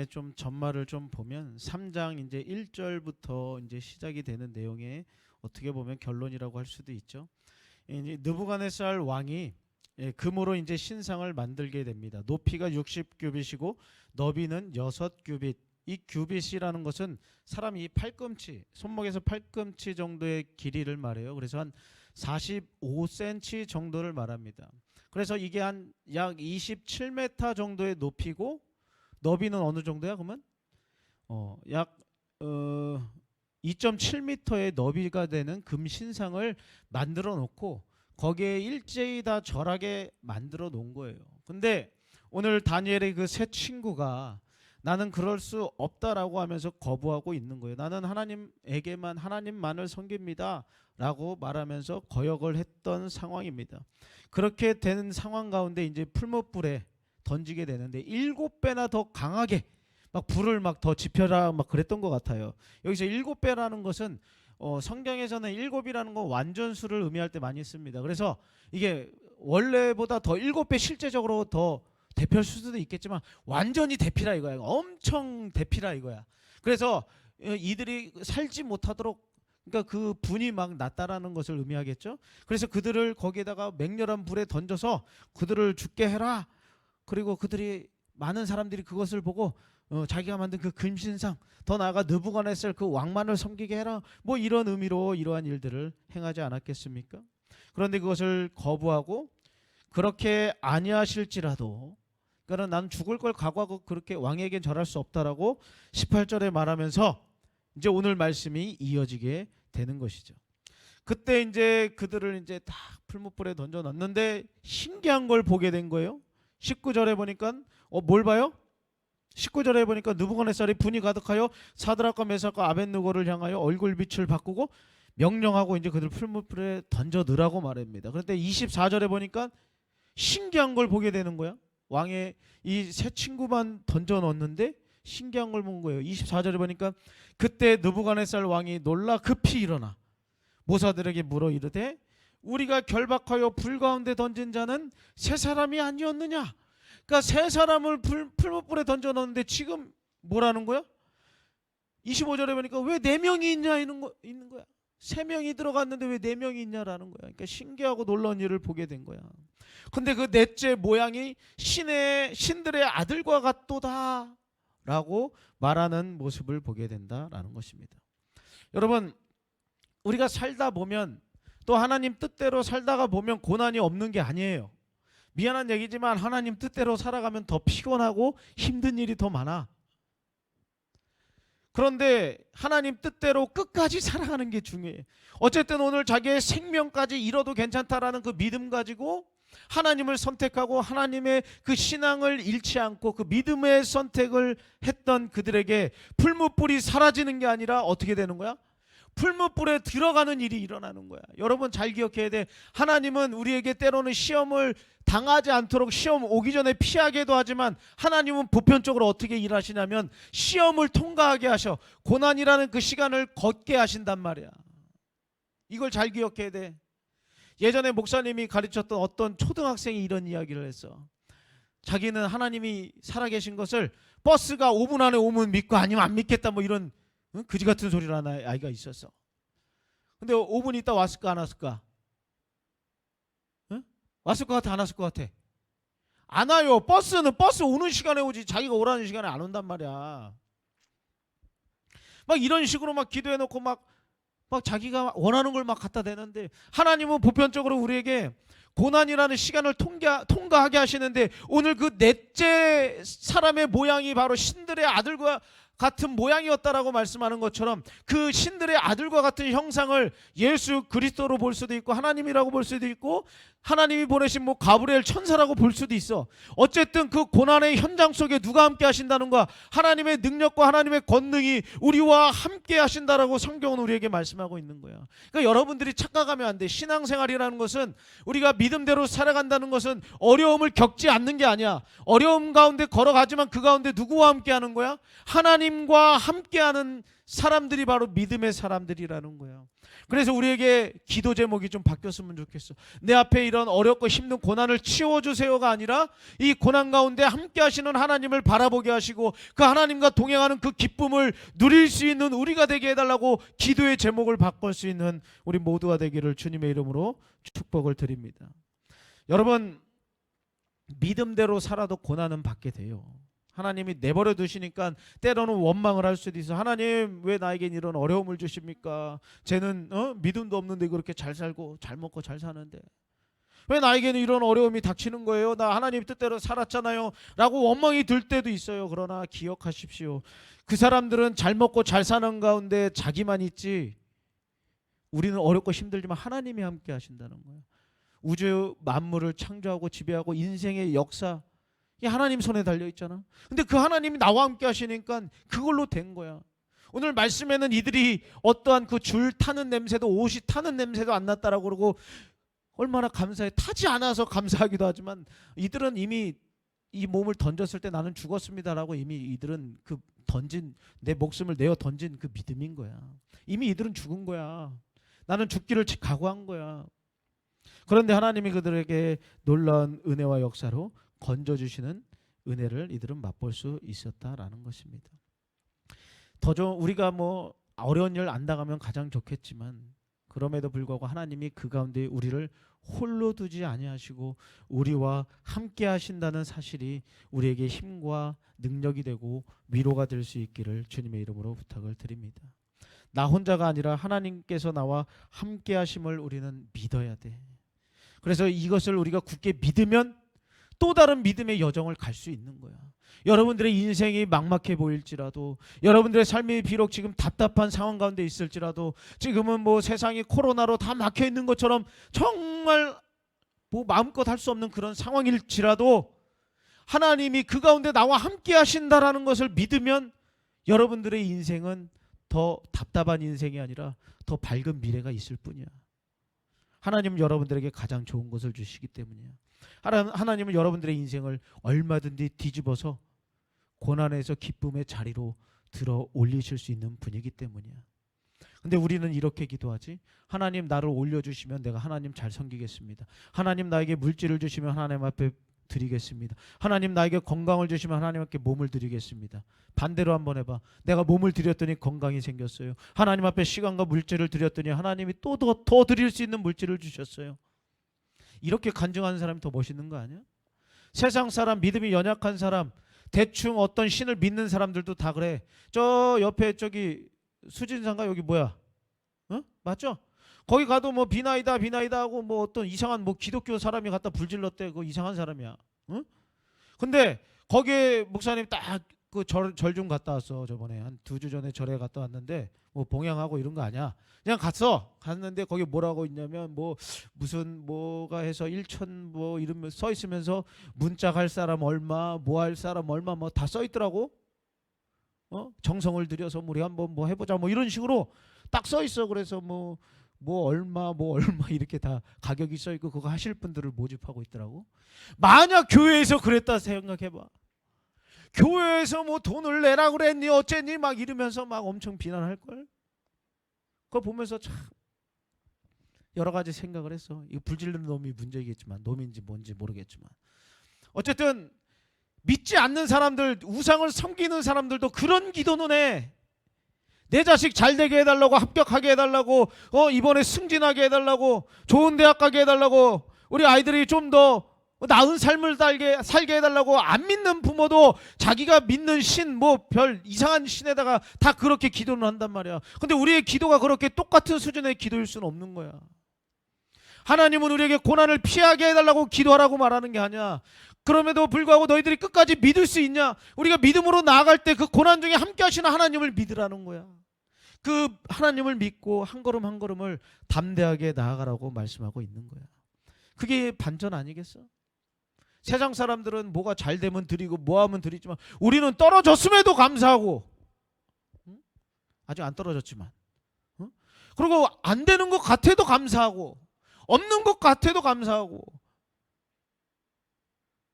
좀 전말을 좀 보면 3장 이제 1절부터 이제 시작이 되는 내용에 어떻게 보면 결론이라고 할 수도 있죠. 이제 느부갓네살 왕이 금으로 이제 신상을 만들게 됩니다. 높이가 60규빗이고 너비는 6규빗. 이 규빗이라는 것은 사람이 팔꿈치, 손목에서 팔꿈치 정도의 길이를 말해요. 그래서 한 45cm 정도를 말합니다. 그래서 이게 한 약 27m 정도의 높이고 너비는 어느 정도야? 그러면 약 2.7m의 너비가 되는 금 신상을 만들어 놓고 거기에 일제히 다 절하게 만들어 놓은 거예요. 근데 오늘 다니엘의 그 세 친구가 나는 그럴 수 없다라고 하면서 거부하고 있는 거예요. 나는 하나님만을 섬깁니다 라고 말하면서 거역을 했던 상황입니다. 그렇게 된 상황 가운데 이제 풀무불에 던지게 되는데 7배나 더 강하게 막 불을 막 더 지펴라 막 그랬던 것 같아요. 여기서 7배라는 것은 성경에서는 7이라는 건 완전수를 의미할 때 많이 씁니다. 그래서 이게 원래보다 더 7배 실제적으로 더 대피할 수도 있겠지만 완전히 대피라 이거야. 엄청 대피라 이거야. 그래서 이들이 살지 못하도록, 그러니까 그 분이 막 났다라는 것을 의미하겠죠. 그래서 그들을 거기에다가 맹렬한 불에 던져서 그들을 죽게 해라. 그리고 그들이 많은 사람들이 그것을 보고 자기가 만든 그 금신상, 더 나아가 느부갓네살 그 왕만을 섬기게 해라, 뭐 이런 의미로 이러한 일들을 행하지 않았겠습니까? 그런데 그것을 거부하고 그렇게 아니하실지라도, 그러니까 난 죽을 걸 각오하고 그렇게 왕에겐 절할 수 없다라고 18절에 말하면서 이제 오늘 말씀이 이어지게 되는 것이죠. 그때 이제 그들을 이제 다 풀무불에 던져 놨는데 신기한 걸 보게 된 거예요. 19절에 보니까 뭘 봐요? 19절에 보니까 느부갓네살이 분이 가득하여 사드락과 메삭과 아벳느고를 향하여 얼굴빛을 바꾸고 명령하고 이제 그들 풀무불에 던져 넣으라고 말합니다. 그런데 24절에 보니까 신기한 걸 보게 되는 거야. 왕의 이 세 친구만 던져 넣었는데 신기한 걸 본 거예요. 24절에 보니까 그때 느부갓네살 왕이 놀라 급히 일어나 모사들에게 물어 이르되 우리가 결박하여 불 가운데 던진 자는 세 사람이 아니었느냐. 그러니까 세 사람을 풀무불에 던져 넣었는데 지금 뭐라는 거야? 25절에 보니까 왜 4명이 있냐 있는 거야. 3명이 들어갔는데 왜 4명이 있냐라는 거야. 그러니까 신기하고 놀라운 일을 보게 된 거야. 근데 그 넷째 모양이 신들의 아들과 같도다 라고 말하는 모습을 보게 된다라는 것입니다. 여러분, 우리가 살다 보면, 또 하나님 뜻대로 살다가 보면 고난이 없는 게 아니에요. 미안한 얘기지만 하나님 뜻대로 살아가면 더 피곤하고 힘든 일이 더 많아. 그런데 하나님 뜻대로 끝까지 살아가는 게 중요해. 어쨌든 오늘 자기의 생명까지 잃어도 괜찮다라는 그 믿음 가지고 하나님을 선택하고 하나님의 그 신앙을 잃지 않고 그 믿음의 선택을 했던 그들에게 풀무불이 사라지는 게 아니라 어떻게 되는 거야? 풀무불에 들어가는 일이 일어나는 거야. 여러분 잘 기억해야 돼. 하나님은 우리에게 때로는 시험을 당하지 않도록 시험 오기 전에 피하게도 하지만 하나님은 보편적으로 어떻게 일하시냐면 시험을 통과하게 하셔. 고난이라는 그 시간을 걷게 하신단 말이야. 이걸 잘 기억해야 돼. 예전에 목사님이 가르쳤던 어떤 초등학생이 이런 이야기를 했어. 자기는 하나님이 살아계신 것을 버스가 5분 안에 오면 믿고 아니면 안 믿겠다 뭐 이런 그지 같은 소리를 하는 아이가 있었어. 근데 5분 있다 왔을까 안 왔을까? 응? 왔을 것 같아 안 왔을 것 같아? 안 와요. 버스는 버스 오는 시간에 오지 자기가 오라는 시간에 안 온단 말이야. 막 이런 식으로 막 기도해놓고 막 자기가 원하는 걸 막 갖다 대는데 하나님은 보편적으로 우리에게 고난이라는 시간을 통과하게 하시는데 오늘 그 넷째 사람의 모양이 바로 신들의 아들과 같은 모양이었다라고 말씀하는 것처럼 그 신들의 아들과 같은 형상을 예수 그리스도로 볼 수도 있고 하나님이라고 볼 수도 있고 하나님이 보내신 뭐 가브리엘 천사라고 볼 수도 있어. 어쨌든 그 고난의 현장 속에 누가 함께 하신다는 거야? 하나님의 능력과 하나님의 권능이 우리와 함께 하신다라고 성경은 우리에게 말씀하고 있는 거야. 그러니까 여러분들이 착각하면 안 돼. 신앙생활이라는 것은 우리가 믿음대로 살아간다는 것은 어려움을 겪지 않는 게 아니야. 어려움 가운데 걸어가지만 그 가운데 누구와 함께 하는 거야? 하나님이 하나님과 함께하는 사람들이 바로 믿음의 사람들이라는 거예요. 그래서 우리에게 기도 제목이 좀 바뀌었으면 좋겠어. 내 앞에 이런 어렵고 힘든 고난을 치워주세요가 아니라 이 고난 가운데 함께 하시는 하나님을 바라보게 하시고 그 하나님과 동행하는 그 기쁨을 누릴 수 있는 우리가 되게 해달라고 기도의 제목을 바꿀 수 있는 우리 모두가 되기를 주님의 이름으로 축복을 드립니다. 여러분, 믿음대로 살아도 고난은 받게 돼요. 하나님이 내버려 두시니까 때로는 원망을 할 수도 있어. 하나님 왜 나에겐 이런 어려움을 주십니까? 쟤는 믿음도 없는데 그렇게 잘 살고 잘 먹고 잘 사는데 왜 나에게는 이런 어려움이 닥치는 거예요? 나 하나님 뜻대로 살았잖아요 라고 원망이 들 때도 있어요. 그러나 기억하십시오. 그 사람들은 잘 먹고 잘 사는 가운데 자기만 있지 우리는 어렵고 힘들지만 하나님이 함께 하신다는 거예요. 우주 만물을 창조하고 지배하고 인생의 역사 이 하나님 손에 달려 있잖아. 근데 그 하나님이 나와 함께 하시니까 그걸로 된 거야. 오늘 말씀에는 이들이 어떠한 그 줄 타는 냄새도 옷이 타는 냄새도 안 났다라고 그러고 얼마나 감사해. 타지 않아서 감사하기도 하지만 이들은 이미 이 몸을 던졌을 때 나는 죽었습니다라고 이미 이들은 그 던진 내 목숨을 내어 던진 그 믿음인 거야. 이미 이들은 죽은 거야. 나는 죽기를 각오한 거야. 그런데 하나님이 그들에게 놀라운 은혜와 역사로 건져주시는 은혜를 이들은 맛볼 수 있었다라는 것입니다. 더 좀 우리가 뭐 어려운 일 안 당하면 가장 좋겠지만 그럼에도 불구하고 하나님이 그 가운데 우리를 홀로 두지 아니하시고 우리와 함께 하신다는 사실이 우리에게 힘과 능력이 되고 위로가 될 수 있기를 주님의 이름으로 부탁을 드립니다. 나 혼자가 아니라 하나님께서 나와 함께 하심을 우리는 믿어야 돼. 그래서 이것을 우리가 굳게 믿으면 또 다른 믿음의 여정을 갈 수 있는 거야. 여러분들의 인생이 막막해 보일지라도 여러분들의 삶이 비록 지금 답답한 상황 가운데 있을지라도 지금은 뭐 세상이 코로나로 다 막혀 있는 것처럼 정말 뭐 마음껏 할 수 없는 그런 상황일지라도 하나님이 그 가운데 나와 함께 하신다라는 것을 믿으면 여러분들의 인생은 더 답답한 인생이 아니라 더 밝은 미래가 있을 뿐이야. 하나님은 여러분들에게 가장 좋은 것을 주시기 때문이야. 하나님은 여러분들의 인생을 얼마든지 뒤집어서 고난에서 기쁨의 자리로 들어 올리실 수 있는 분이기 때문이야. 근데 우리는 이렇게 기도하지. 하나님 나를 올려주시면 내가 하나님 잘 섬기겠습니다. 하나님 나에게 물질을 주시면 하나님 앞에 드리겠습니다. 하나님 나에게 건강을 주시면 하나님께 몸을 드리겠습니다. 반대로 한번 해봐. 내가 몸을 드렸더니 건강이 생겼어요. 하나님 앞에 시간과 물질을 드렸더니 하나님이 또 더 드릴 수 있는 물질을 주셨어요. 이렇게 간증하는 사람이 더 멋있는 거 아니야? 세상 사람, 믿음이 연약한 사람, 대충 어떤 신을 믿는 사람들도 다 그래. 저 옆에 저기 수진상가 여기 뭐야? 맞죠? 거기 가도 뭐 비나이다 하고 뭐 어떤 이상한 뭐 기독교 사람이 갖다 불질렀대. 그 이상한 사람이야. 근데 거기에 목사님 딱 그 절 좀 갔다 왔어. 저번에 한 2주 전에 절에 갔다 왔는데 뭐 봉양하고 이런 거 아니야. 그냥 갔는데 거기 뭐라고 있냐면 뭐 무슨 뭐가 해서 1천 뭐 이름 써 있으면서 문자 갈 사람 얼마, 뭐 할 사람 얼마 뭐 다 써 있더라고. 정성을 들여서 우리 한번 뭐 해보자 뭐 이런 식으로 딱 써 있어. 그래서 뭐 얼마 이렇게 다 가격이 써 있고 그거 하실 분들을 모집하고 있더라고. 만약 교회에서 그랬다 생각해봐. 교회에서 뭐 돈을 내라 그랬니 어쨌니 막 이러면서 막 엄청 비난할 걸. 그걸 보면서 참 여러 가지 생각을 했어. 이거 불질르는 놈이 문제이겠지만 놈인지 뭔지 모르겠지만 어쨌든 믿지 않는 사람들, 우상을 섬기는 사람들도 그런 기도는 해. 내 자식 잘 되게 해달라고, 합격하게 해달라고, 이번에 승진하게 해달라고, 좋은 대학 가게 해달라고, 우리 아이들이 좀 더 나은 삶을 살게 해달라고. 안 믿는 부모도 자기가 믿는 신, 뭐 별 이상한 신에다가 다 그렇게 기도를 한단 말이야. 근데 우리의 기도가 그렇게 똑같은 수준의 기도일 수는 없는 거야. 하나님은 우리에게 고난을 피하게 해달라고 기도하라고 말하는 게 아니야. 그럼에도 불구하고 너희들이 끝까지 믿을 수 있냐? 우리가 믿음으로 나아갈 때 그 고난 중에 함께 하시는 하나님을 믿으라는 거야. 그 하나님을 믿고 한 걸음 한 걸음을 담대하게 나아가라고 말씀하고 있는 거야. 그게 반전 아니겠어? 세상 사람들은 뭐가 잘 되면 드리고 뭐하면 드리지만 우리는 떨어졌음에도 감사하고, 아직 안 떨어졌지만, 그리고 안 되는 것 같아도 감사하고, 없는 것 같아도 감사하고.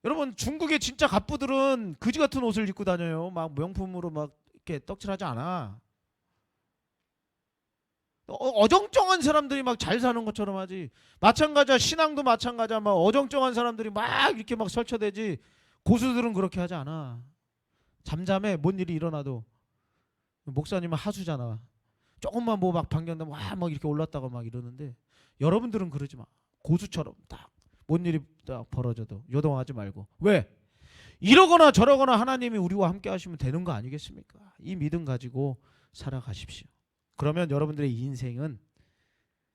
여러분, 중국의 진짜 갑부들은 그지 같은 옷을 입고 다녀요. 막 명품으로 막 그렇게 떡칠하지 않아. 어정쩡한 사람들이 막 잘 사는 것처럼 하지. 마찬가지야. 신앙도 마찬가지야. 막 어정쩡한 사람들이 막 이렇게 막 설쳐대지. 고수들은 그렇게 하지 않아. 잠잠해. 뭔 일이 일어나도. 목사님은 하수잖아. 조금만 뭐 막 반경되면 막 이렇게 올랐다가 막 이러는데 여러분들은 그러지 마. 고수처럼 딱 뭔 일이 딱 벌어져도 요동하지 말고. 왜? 이러거나 저러거나 하나님이 우리와 함께 하시면 되는 거 아니겠습니까? 이 믿음 가지고 살아가십시오. 그러면 여러분들의 인생은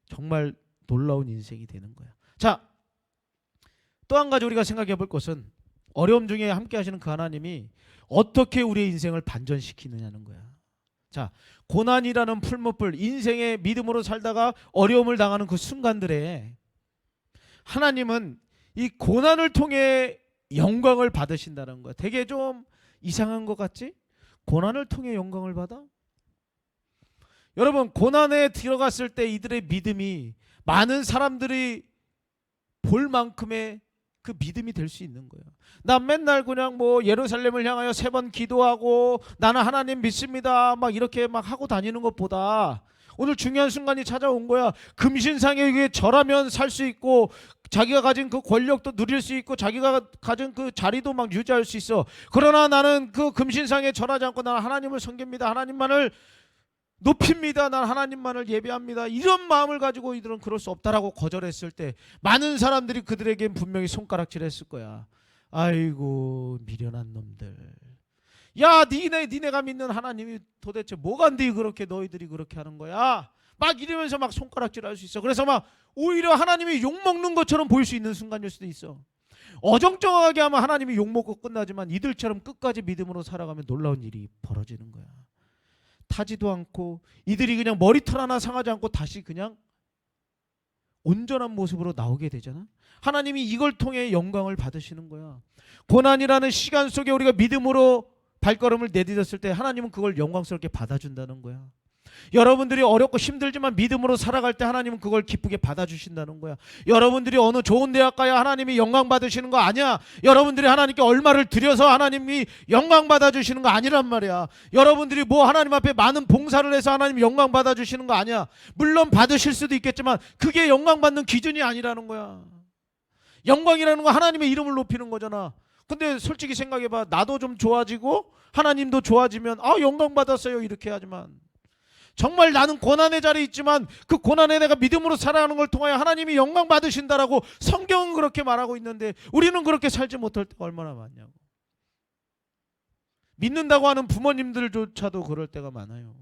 정말 놀라운 인생이 되는 거야. 자, 또 한 가지 우리가 생각해 볼 것은 어려움 중에 함께 하시는 그 하나님이 어떻게 우리의 인생을 반전시키느냐는 거야. 자, 고난이라는 풀무불, 인생의 믿음으로 살다가 어려움을 당하는 그 순간들에 하나님은 이 고난을 통해 영광을 받으신다는 거야. 되게 좀 이상한 것 같지? 고난을 통해 영광을 받아? 여러분, 고난에 들어갔을 때 이들의 믿음이 많은 사람들이 볼 만큼의 그 믿음이 될 수 있는 거예요. 난 맨날 그냥 뭐 예루살렘을 향하여 3번 기도하고 나는 하나님 믿습니다 막 이렇게 막 하고 다니는 것보다 오늘 중요한 순간이 찾아온 거야. 금신상에 의해 절하면 살 수 있고 자기가 가진 그 권력도 누릴 수 있고 자기가 가진 그 자리도 막 유지할 수 있어. 그러나 나는 그 금신상에 절하지 않고 나는 하나님을 섬깁니다. 하나님만을 높입니다. 난 하나님만을 예배합니다. 이런 마음을 가지고 이들은 그럴 수 없다라고 거절했을 때 많은 사람들이 그들에겐 분명히 손가락질했을 거야. 아이고 미련한 놈들. 야, 니네가 믿는 하나님이 도대체 뭐간디 그렇게 너희들이 그렇게 하는 거야? 막 이러면서 막 손가락질할 수 있어. 그래서 막 오히려 하나님이 욕먹는 것처럼 보일 수 있는 순간일 수도 있어. 어정쩡하게 하면 하나님이 욕먹고 끝나지만 이들처럼 끝까지 믿음으로 살아가면 놀라운 일이 벌어지는 거야. 타지도 않고 이들이 그냥 머리털 하나 상하지 않고 다시 그냥 온전한 모습으로 나오게 되잖아. 하나님이 이걸 통해 영광을 받으시는 거야. 고난이라는 시간 속에 우리가 믿음으로 발걸음을 내딛었을 때 하나님은 그걸 영광스럽게 받아준다는 거야. 여러분들이 어렵고 힘들지만 믿음으로 살아갈 때 하나님은 그걸 기쁘게 받아주신다는 거야. 여러분들이 어느 좋은 대학 가야 하나님이 영광 받으시는 거 아니야. 여러분들이 하나님께 얼마를 들여서 하나님이 영광 받아주시는 거 아니란 말이야. 여러분들이 뭐 하나님 앞에 많은 봉사를 해서 하나님 영광 받아주시는 거 아니야. 물론 받으실 수도 있겠지만 그게 영광 받는 기준이 아니라는 거야. 영광이라는 건 하나님의 이름을 높이는 거잖아. 근데 솔직히 생각해봐. 나도 좀 좋아지고 하나님도 좋아지면 영광 받았어요 이렇게 하지만 정말 나는 고난의 자리에 있지만 그 고난에 내가 믿음으로 살아가는 걸 통하여 하나님이 영광 받으신다라고 성경은 그렇게 말하고 있는데 우리는 그렇게 살지 못할 때가 얼마나 많냐고. 믿는다고 하는 부모님들조차도 그럴 때가 많아요.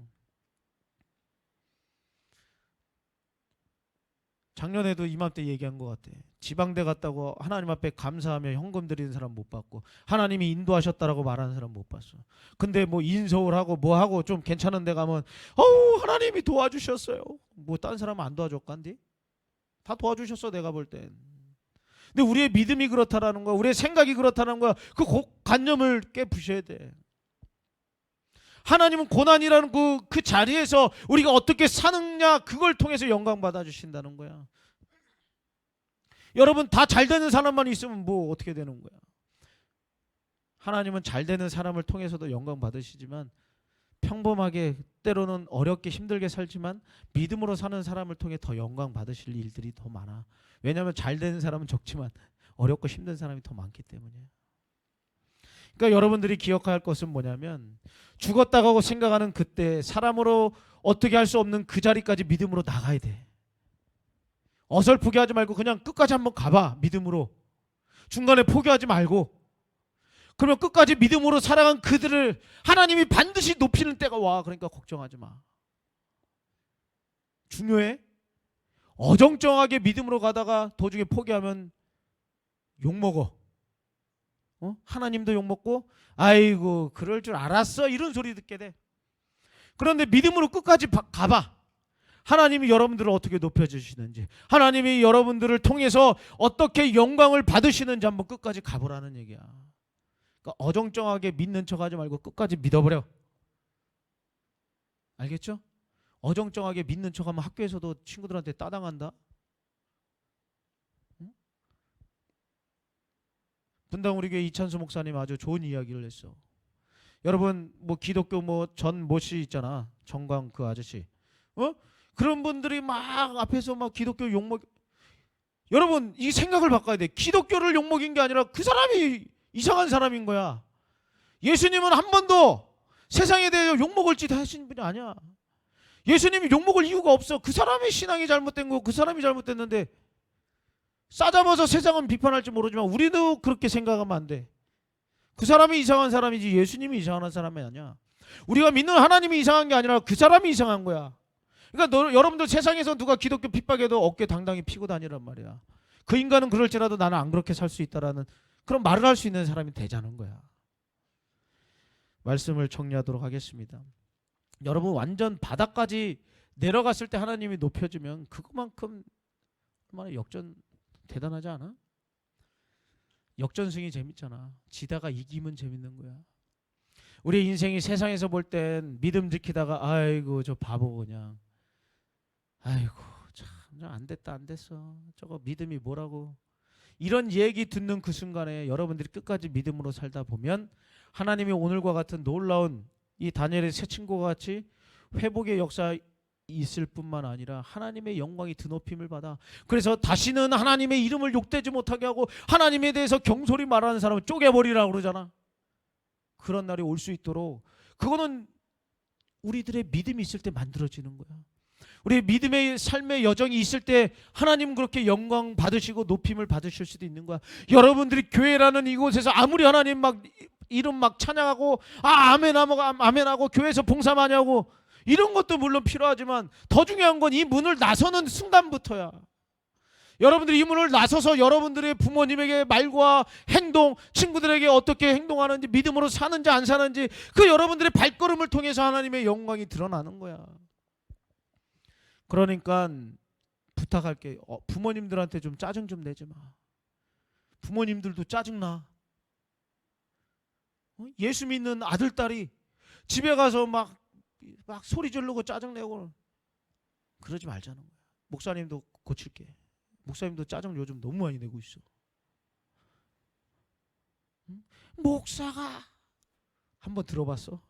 작년에도 이맘때 얘기한 것 같아. 지방대 갔다고 하나님 앞에 감사하며 현금 드리는 사람 못 봤고 하나님이 인도하셨다라고 말하는 사람 못 봤어. 근데 뭐 인서울하고 뭐 하고 좀 괜찮은 데 가면 하나님이 도와주셨어요. 뭐 딴 사람은 안 도와줬간디? 다 도와주셨어 내가 볼 땐. 근데 우리의 믿음이 그렇다라는 거야. 우리의 생각이 그렇다는 거야. 그 관념을 깨부셔야 돼. 하나님은 고난이라는 그 자리에서 우리가 어떻게 사느냐 그걸 통해서 영광 받아주신다는 거야. 여러분 다 잘 되는 사람만 있으면 뭐 어떻게 되는 거야. 하나님은 잘 되는 사람을 통해서도 영광 받으시지만 평범하게 때로는 어렵게 힘들게 살지만 믿음으로 사는 사람을 통해 더 영광 받으실 일들이 더 많아. 왜냐하면 잘 되는 사람은 적지만 어렵고 힘든 사람이 더 많기 때문이에요. 그러니까 여러분들이 기억할 것은 뭐냐면 죽었다고 생각하는 그때 사람으로 어떻게 할 수 없는 그 자리까지 믿음으로 나가야 돼. 어설프게 하지 말고 그냥 끝까지 한번 가봐. 믿음으로. 중간에 포기하지 말고. 그러면 끝까지 믿음으로 살아간 그들을 하나님이 반드시 높이는 때가 와. 그러니까 걱정하지 마. 중요해. 어정쩡하게 믿음으로 가다가 도중에 포기하면 욕먹어. 하나님도 욕먹고 아이고 그럴 줄 알았어 이런 소리 듣게 돼. 그런데 믿음으로 끝까지 가봐. 하나님이 여러분들을 어떻게 높여주시는지 하나님이 여러분들을 통해서 어떻게 영광을 받으시는지 한번 끝까지 가보라는 얘기야. 그러니까 어정쩡하게 믿는 척하지 말고 끝까지 믿어버려. 알겠죠? 어정쩡하게 믿는 척하면 학교에서도 친구들한테 따당한다. 분당 우리 교회 이찬수 목사님 아주 좋은 이야기를 했어. 여러분 뭐 기독교 뭐 전 모씨 있잖아. 정광 그 아저씨. 그런 분들이 막 앞에서 막 기독교 욕먹. 여러분 이 생각을 바꿔야 돼. 기독교를 욕먹인 게 아니라 그 사람이 이상한 사람인 거야. 예수님은 한 번도 세상에 대해 욕먹을 짓 하신 분이 아니야. 예수님이 욕먹을 이유가 없어. 그 사람의 신앙이 잘못된 거고 그 사람이 잘못됐는데 싸잡아서 세상은 비판할지 모르지만 우리도 그렇게 생각하면 안 돼. 그 사람이 이상한 사람이지 예수님이 이상한 사람이 아니야. 우리가 믿는 하나님이 이상한 게 아니라 그 사람이 이상한 거야. 그러니까 여러분들 세상에서 누가 기독교 핍박해도 어깨 당당히 피고 다니란 말이야. 그 인간은 그럴지라도 나는 안 그렇게 살 수 있다라는 그런 말을 할 수 있는 사람이 되자는 거야. 말씀을 정리하도록 하겠습니다. 여러분 완전 바닥까지 내려갔을 때 하나님이 높여주면 그것만큼 얼마나 역전 대단하지 않아? 역전승이 재밌잖아. 지다가 이기면 재밌는 거야. 우리 인생이 세상에서 볼 땐 믿음 지키다가 아이고 저 바보 그냥 아이고 참 안 됐다 안 됐어 저거 믿음이 뭐라고 이런 얘기 듣는 그 순간에 여러분들이 끝까지 믿음으로 살다 보면 하나님이 오늘과 같은 놀라운 이 다니엘의 새 친구와 같이 회복의 역사 있을 뿐만 아니라 하나님의 영광이 드높임을 받아. 그래서 다시는 하나님의 이름을 욕되지 못하게 하고 하나님에 대해서 경솔히 말하는 사람을 쪼개버리라고 그러잖아. 그런 날이 올 수 있도록 그거는 우리들의 믿음이 있을 때 만들어지는 거야. 우리의 믿음의 삶의 여정이 있을 때 하나님 그렇게 영광 받으시고 높임을 받으실 수도 있는 거야. 여러분들이 교회라는 이곳에서 아무리 하나님 막 이름 막 찬양하고 아멘하고 교회에서 봉사 많이 하고 이런 것도 물론 필요하지만 더 중요한 건 이 문을 나서는 순간부터야. 여러분들이 이 문을 나서서 여러분들의 부모님에게 말과 행동, 친구들에게 어떻게 행동하는지 믿음으로 사는지 안 사는지 그 여러분들의 발걸음을 통해서 하나님의 영광이 드러나는 거야. 그러니까 부탁할게. 부모님들한테 좀 짜증 좀 내지 마. 부모님들도 짜증나. 예수 믿는 아들, 딸이 집에 가서 막 소리 지르고 짜증내고 그러지 말자는 거야. 목사님도 고칠게. 목사님도 짜증 요즘 너무 많이 내고 있어. 응? 목사가 한번 들어봤어?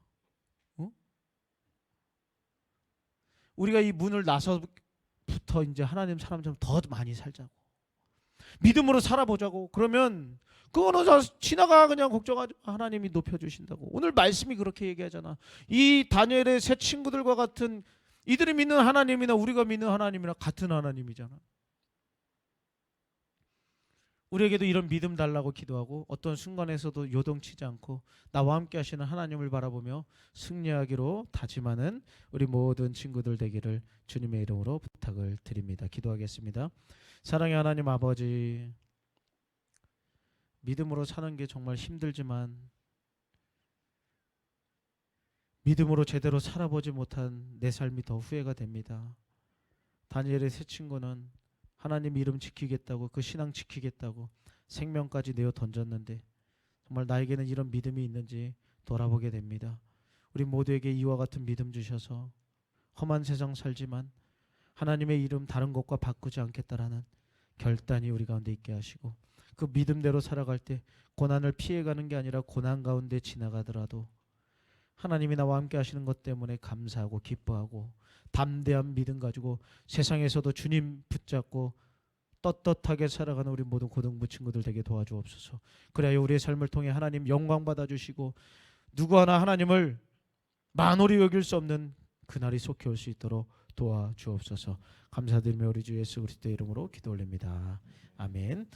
우리가 이 문을 나서부터 이제 하나님 사람처럼 더 많이 살자고. 믿음으로 살아보자고. 그러면 그거는 지나가 그냥 걱정하지 마. 하나님이 높여주신다고. 오늘 말씀이 그렇게 얘기하잖아. 이 다니엘의 새 친구들과 같은 이들이 믿는 하나님이나 우리가 믿는 하나님이나 같은 하나님이잖아. 우리에게도 이런 믿음 달라고 기도하고 어떤 순간에서도 요동치지 않고 나와 함께 하시는 하나님을 바라보며 승리하기로 다짐하는 우리 모든 친구들 되기를 주님의 이름으로 부탁을 드립니다. 기도하겠습니다. 사랑의 하나님 아버지, 믿음으로 사는 게 정말 힘들지만 믿음으로 제대로 살아보지 못한 내 삶이 더 후회가 됩니다. 다니엘의 새 친구는 하나님 이름 지키겠다고 그 신앙 지키겠다고 생명까지 내어 던졌는데 정말 나에게는 이런 믿음이 있는지 돌아보게 됩니다. 우리 모두에게 이와 같은 믿음 주셔서 험한 세상 살지만 하나님의 이름 다른 것과 바꾸지 않겠다라는 결단이 우리 가운데 있게 하시고 그 믿음대로 살아갈 때 고난을 피해가는 게 아니라 고난 가운데 지나가더라도 하나님이 나와 함께 하시는 것 때문에 감사하고 기뻐하고 담대한 믿음 가지고 세상에서도 주님 붙잡고 떳떳하게 살아가는 우리 모든 고등부 친구들 되게 도와주옵소서. 그래야 우리의 삶을 통해 하나님 영광 받아주시고 누구 하나 하나님을 만홀히 여길 수 없는 그날이 속히 올 수 있도록 도와주옵소서. 감사드리며 우리 주 예수 그리스도의 이름으로 기도 올립니다. 아멘.